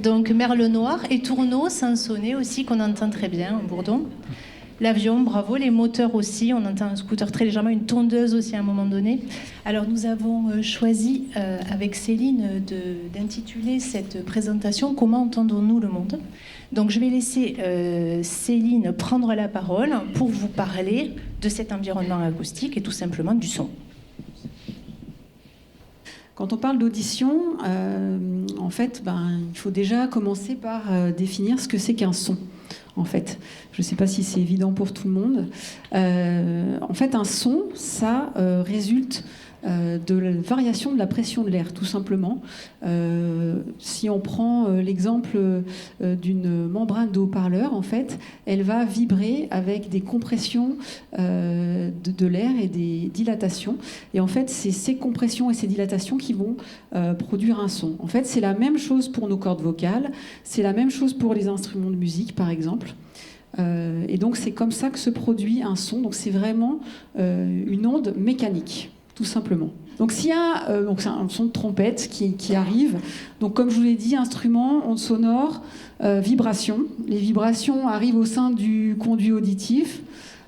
Donc merle noir et tourneau sans sonner aussi, qu'on entend très bien en bourdon. L'avion, bravo, les moteurs aussi, on entend un scooter très légèrement, une tondeuse aussi à un moment donné. Alors nous avons choisi avec Céline d'intituler cette présentation « Comment entendons-nous le monde ?» Donc je vais laisser Céline prendre la parole pour vous parler de cet environnement acoustique et tout simplement du son. Quand on parle d'audition, en fait, il faut déjà commencer par définir ce que c'est qu'un son. En fait, je ne sais pas si c'est évident pour tout le monde. En fait, un son, ça résulte de la variation de la pression de l'air, tout simplement. Si on prend l'exemple d'une membrane de haut-parleur, en fait, elle va vibrer avec des compressions de l'air et des dilatations. Et en fait, c'est ces compressions et ces dilatations qui vont produire un son. En fait, c'est la même chose pour nos cordes vocales, c'est la même chose pour les instruments de musique, par exemple. Et donc, c'est comme ça que se produit un son. Donc, c'est vraiment une onde mécanique, tout simplement. Donc s'il y a donc c'est un son de trompette qui arrive, donc comme je vous l'ai dit, instrument, onde sonore, vibration. Les vibrations arrivent au sein du conduit auditif.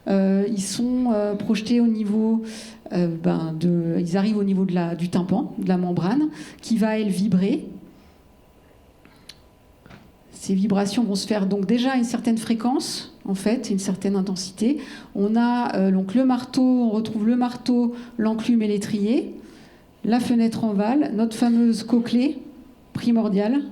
Ils sont projetés au niveau ils arrivent au niveau du tympan, de la membrane, qui va elle vibrer. Ces vibrations vont se faire donc déjà à une certaine fréquence, en fait, une certaine intensité. On a donc le marteau, on retrouve le marteau, l'enclume et l'étrier, la fenêtre en val, notre fameuse cochlée primordiale,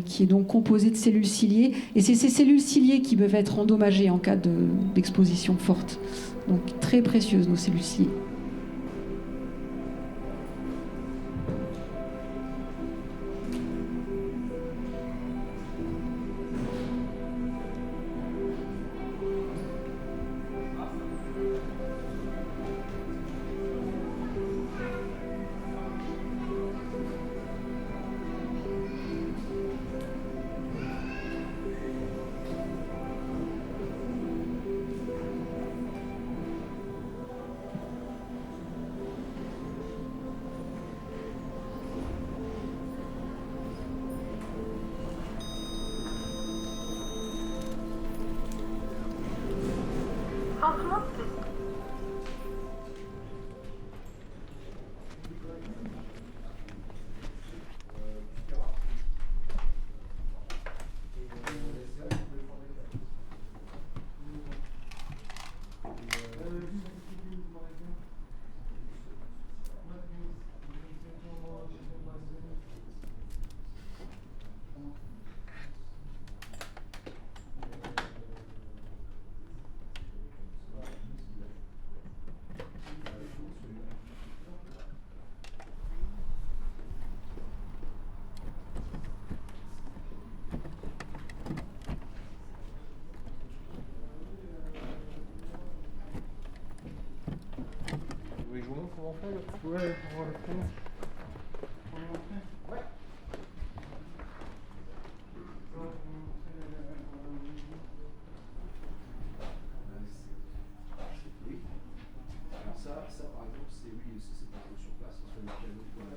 qui est donc composée de cellules ciliées. Et c'est ces cellules ciliées qui peuvent être endommagées en cas d'exposition forte. Donc très précieuses, nos cellules ciliées. Comment on fait le... Ouais, pour voir le prénom. Ouais. Oui. Alors ça par exemple, c'est pas sur place, c'est sur le piano de la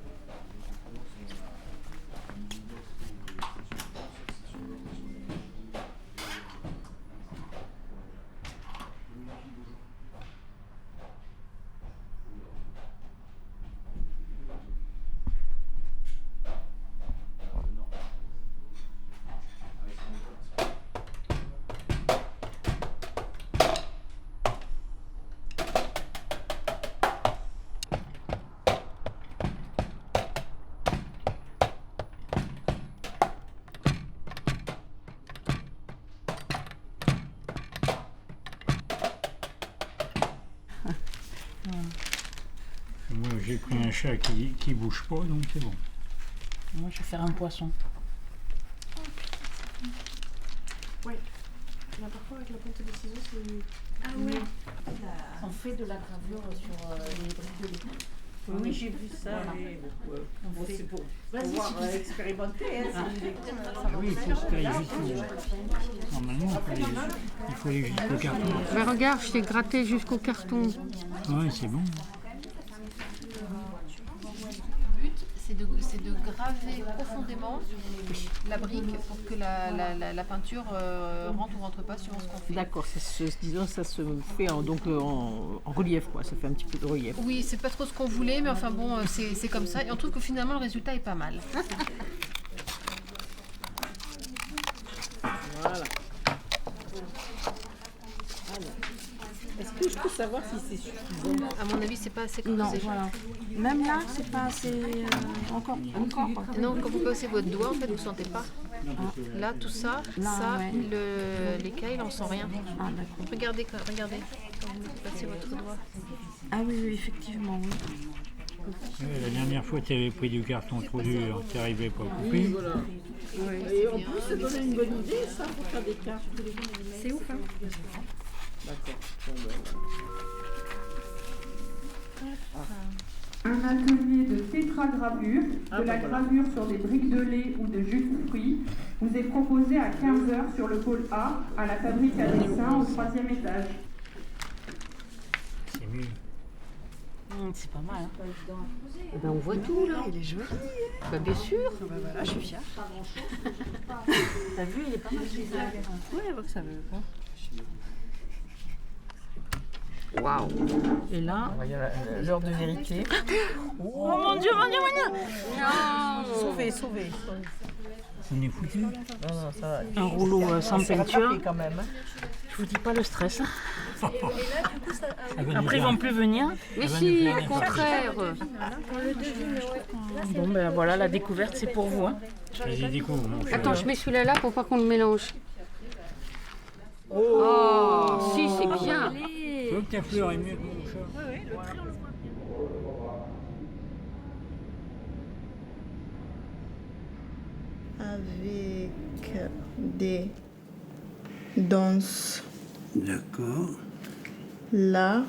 Moi, j'ai pris un chat qui bouge pas, donc c'est bon. Moi, je vais faire un poisson. Oui. Là, parfois, avec la pointe des ciseaux, c'est... Ah oui. On fait de la gravure sur les briques de lait. Oui, j'ai vu ça. Voilà. Mais bon, fait. c'est pour Vas-y, pouvoir si tu veux. expérimenter. Hein, Oui, il faut se tailler jusqu'au... Normalement, il faut aller jusqu'au carton. Bah, regarde, je t'ai gratté jusqu'au carton. Ouais, c'est bon. Le but, c'est de graver profondément la brique pour que la peinture rentre ou rentre pas suivant ce qu'on fait. D'accord, disons ça se fait en relief quoi, ça fait un petit peu de relief. Oui, c'est pas trop ce qu'on voulait, mais enfin bon, c'est comme ça. Et on trouve que finalement le résultat est pas mal. Voilà. Est-ce que je peux savoir si c'est suffisant? À mon avis, c'est pas assez creusé. Non, voilà. Même là, c'est pas assez. Encore. Non, quand vous passez votre doigt, en fait, vous sentez pas. Là, tout ça, Là, ouais. l'écaille, on sent rien. Ah, d'accord. Regardez quand vous passez votre doigt. Ah oui, oui, effectivement, oui. Ouais, la dernière fois, tu avais pris du carton trop dur, tu n'arrivais pas à couper. Voilà. Et en plus, ça donne une bonne idée, ça, pour faire des cartes. C'est ouf, hein. D'accord. Un atelier de tétragravure, Ah, de la bah voilà. gravure sur des briques de lait ou de jus de fruits, vous est proposé à 15h sur le pôle A, à la fabrique à dessin au 3e étage. C'est mieux. C'est pas mal. Hein. Eh ben, on voit tout là. Il est joli. Bah, bien sûr. Voilà, je suis fière. T'as vu, il est pas mal. Oui, ça veut pas. Waouh. Et là, il y a l'heure de vérité. Oh mon Dieu, mon Dieu, mon Dieu. Sauvé. On est foutu. Non, ça va. Un rouleau sans peinture. Quand même. Je vous dis pas le stress. Hein. Ça va nous Après, ils faire- vont plus venir. Mais va si, nous faire au un contraire. Bon, ben voilà, la découverte, c'est pour vous. Hein. Vas-y, découvre, mon cher. Attends, je mets celui-là là pour pas qu'on le mélange. Oh, si, c'est bien. Tu vois que ta fleur est mieux que mon chat. Avec des danses. D'accord. Là,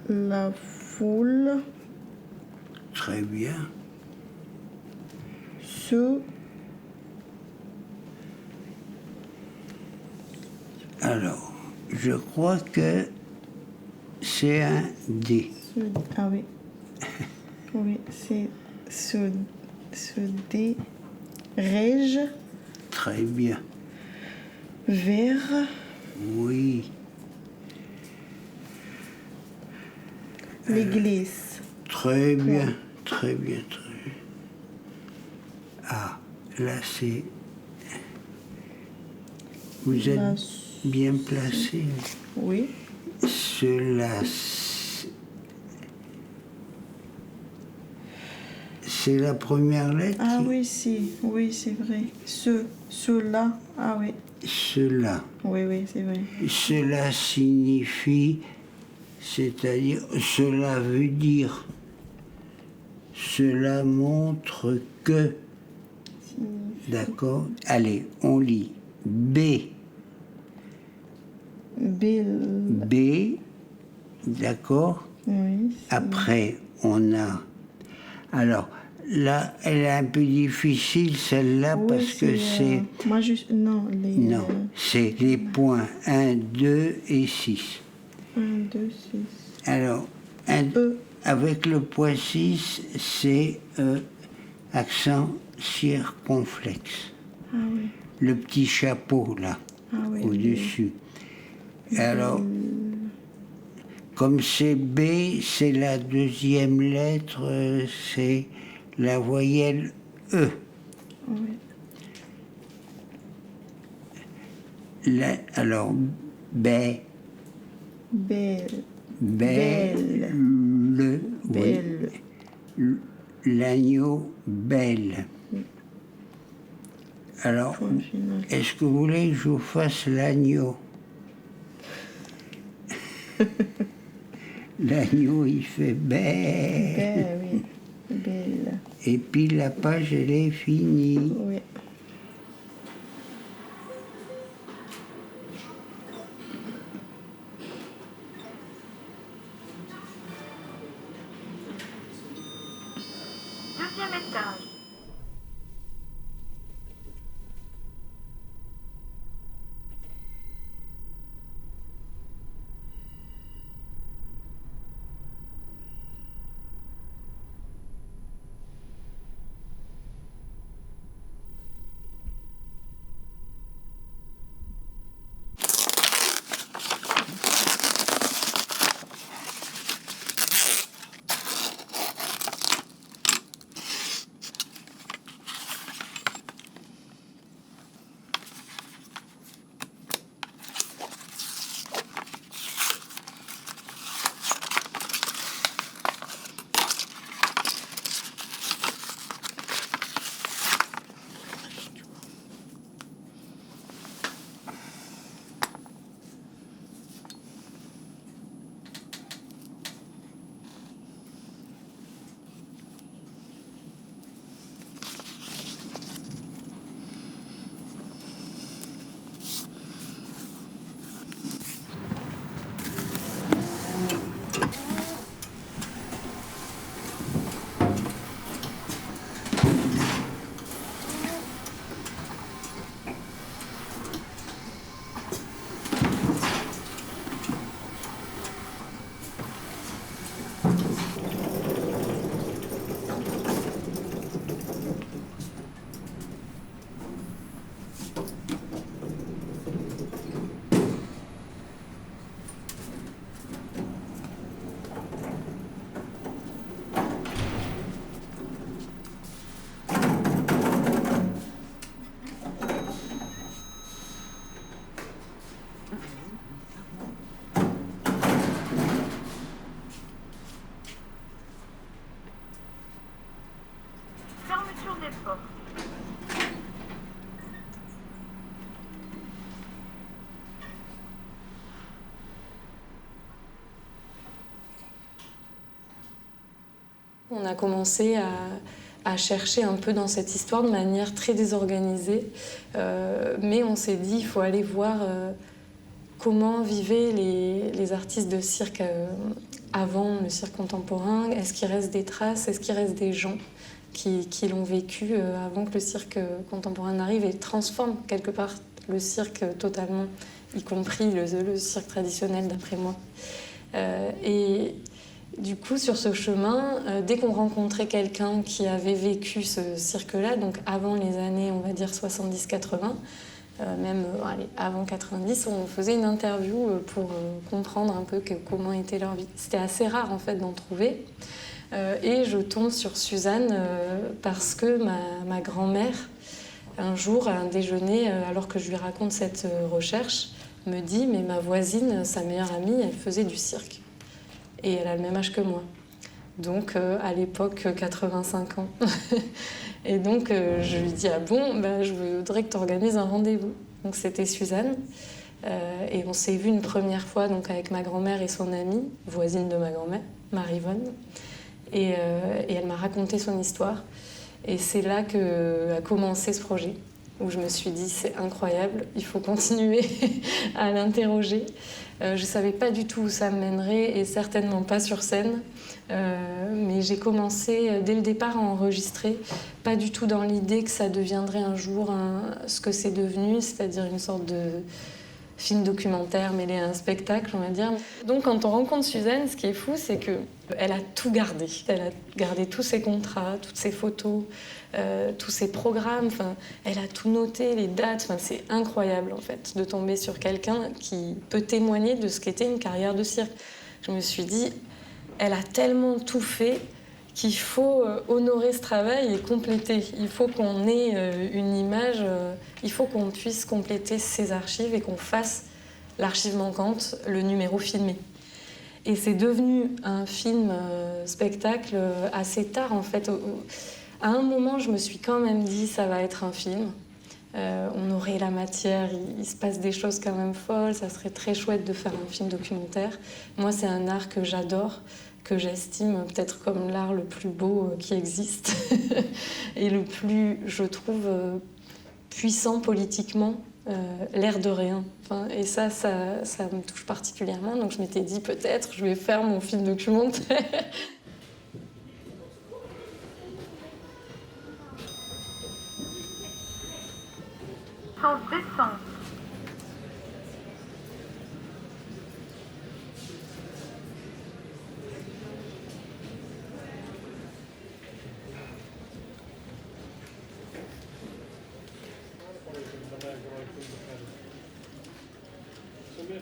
la foule Très bien. se Alors, je crois que c'est un D. ah oui. Oui, c'est se dirige Très bien. vers Oui. l'église. Très bien. Très bien. Ah, là c'est... Vous êtes La- bien placé. Oui. Cela... C'est la première lettre. Ah oui, si. Oui, c'est vrai. Cela. Ah oui. Cela. Oui, oui, c'est vrai. Cela signifie, c'est-à-dire, cela veut dire, cela montre que, d'accord? Allez, on lit B, B, d'accord? Oui. Après, on a, alors, là, elle est un peu difficile, celle-là, Oui, parce que c'est... Moi, juste. Non, Non, c'est les points 1, 2 et 6. 1, 2, 6. Alors, avec le point 6, c'est accent circonflexe. Ah oui. Le petit chapeau, là, Ah oui. au-dessus. Alors, comme c'est B, c'est la deuxième lettre, c'est la voyelle E. Oui. Alors, B, Belle. belle, le, Belle. oui, l'agneau belle. Alors, est-ce que vous voulez que je vous fasse l'agneau? L'agneau, il fait belle. Belle, oui. Belle. Et puis la page, elle est finie. Oui. Deuxième étage. a commencé à chercher un peu dans cette histoire de manière très désorganisée. Mais on s'est dit, il faut aller voir comment vivaient les artistes de cirque avant le cirque contemporain. Est-ce qu'il reste des traces? Est-ce qu'il reste des gens qui l'ont vécu avant que le cirque contemporain n'arrive et transforme quelque part le cirque totalement, y compris le cirque traditionnel d'après moi. Et du coup, sur ce chemin, dès qu'on rencontrait quelqu'un qui avait vécu ce cirque-là, donc avant les années, on va dire 70-80, même avant 90, on faisait une interview pour comprendre un peu comment était leur vie. C'était assez rare en fait d'en trouver. Et je tombe sur Suzanne parce que ma grand-mère, un jour, à un déjeuner, alors que je lui raconte cette recherche, me dit « Mais ma voisine, sa meilleure amie, elle faisait du cirque. Et elle a le même âge que moi. » Donc, à l'époque, 85 ans. Et donc, je lui dis « Ah bon, je voudrais que tu organises un rendez-vous. » Donc, c'était Suzanne. Et on s'est vu une première fois donc, avec ma grand-mère et son amie, voisine de ma grand-mère, Marie-Vonne. Et elle m'a raconté son histoire. Et c'est là qu'a commencé ce projet, où je me suis dit, c'est incroyable, il faut continuer à l'interroger. Je ne savais pas du tout où ça me mènerait, et certainement pas sur scène. Mais j'ai commencé dès le départ à enregistrer, pas du tout dans l'idée que ça deviendrait un jour ce que c'est devenu, c'est-à-dire une sorte de film documentaire mêlé à un spectacle, on va dire. Donc quand on rencontre Suzanne, ce qui est fou, c'est qu'elle a tout gardé. Elle a gardé tous ses contrats, toutes ses photos, tous ses programmes. Enfin, elle a tout noté, les dates. Enfin, c'est incroyable, en fait, de tomber sur quelqu'un qui peut témoigner de ce qu'était une carrière de cirque. Je me suis dit, elle a tellement tout fait qu'il faut honorer ce travail et compléter. Il faut qu'on ait une image, il faut qu'on puisse compléter ces archives et qu'on fasse l'archive manquante, le numéro filmé. Et c'est devenu un film spectacle assez tard, en fait. À un moment, je me suis quand même dit, ça va être un film. On aurait la matière, il se passe des choses quand même folles, ça serait très chouette de faire un film documentaire. Moi, c'est un art que j'adore, que j'estime peut-être comme l'art le plus beau qui existe et le plus, je trouve, puissant politiquement, l'air de rien. Enfin, et ça me touche particulièrement. Donc je m'étais dit, peut-être, je vais faire mon film documentaire. Sans descente. Sobie